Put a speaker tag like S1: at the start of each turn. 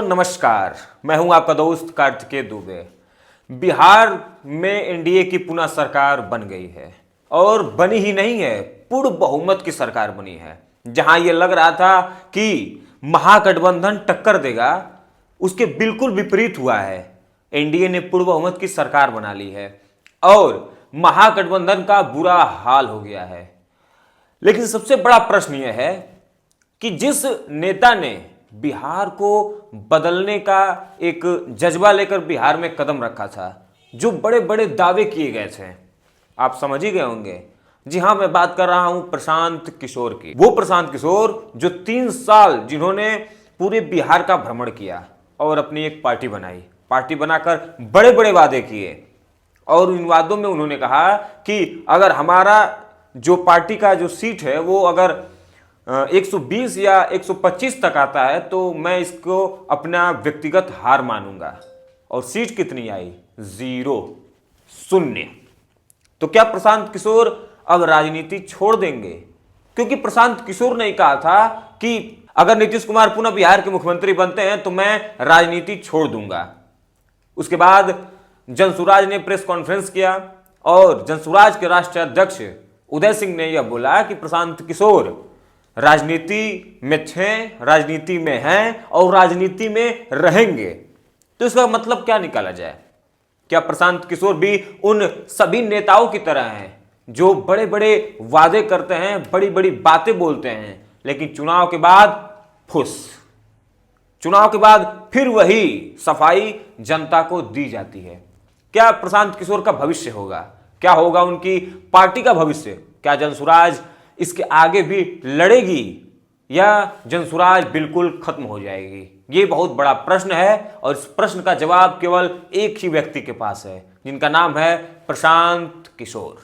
S1: नमस्कार, मैं हूं आपका दोस्त कार्तिकेय दुबे। बिहार में एनडीए की पुनः सरकार बन गई है और बनी ही नहीं है, पूर्ण बहुमत की सरकार बनी है। जहां यह लग रहा था कि महागठबंधन टक्कर देगा, उसके बिल्कुल विपरीत हुआ है। एनडीए ने पूर्ण बहुमत की सरकार बना ली है और महागठबंधन का बुरा हाल हो गया है। लेकिन सबसे बड़ा प्रश्न यह है कि जिस नेता ने बिहार को बदलने का एक जज्बा लेकर बिहार में कदम रखा था, जो बड़े बड़े दावे किए गए थे, आप समझ ही गए होंगे। जी हां, मैं बात कर रहा हूं प्रशांत किशोर की। वो प्रशांत किशोर जो 3 साल जिन्होंने पूरे बिहार का भ्रमण किया और अपनी एक पार्टी बनाई, पार्टी बनाकर बड़े बड़े वादे किए और इन वादों में उन्होंने कहा कि अगर हमारा जो पार्टी का जो सीट है वो अगर 120 या 125 तक आता है तो मैं इसको अपना व्यक्तिगत हार मानूंगा। और सीट कितनी आई? 0, 0। तो क्या प्रशांत किशोर अब राजनीति छोड़ देंगे? क्योंकि प्रशांत किशोर ने कहा था कि अगर नीतीश कुमार पुनः बिहार के मुख्यमंत्री बनते हैं तो मैं राजनीति छोड़ दूंगा। उसके बाद जनसुराज ने प्रेस कॉन्फ्रेंस किया और जनसुराज के राष्ट्रीय अध्यक्ष उदय सिंह ने यह बोला कि प्रशांत किशोर राजनीति में थे, राजनीति में हैं और राजनीति में रहेंगे। तो इसका मतलब क्या निकाला जाए? क्या प्रशांत किशोर भी उन सभी नेताओं की तरह हैं जो बड़े बड़े वादे करते हैं, बड़ी बड़ी बातें बोलते हैं, लेकिन चुनाव के बाद फुस, चुनाव के बाद फिर वही सफाई जनता को दी जाती है? क्या प्रशांत किशोर का भविष्य होगा? क्या होगा उनकी पार्टी का भविष्य? क्या जनसुराज इसके आगे भी लड़ेगी या जनसुराज बिल्कुल खत्म हो जाएगी? ये बहुत बड़ा प्रश्न है और इस प्रश्न का जवाब केवल एक ही व्यक्ति के पास है, जिनका नाम है प्रशांत किशोर।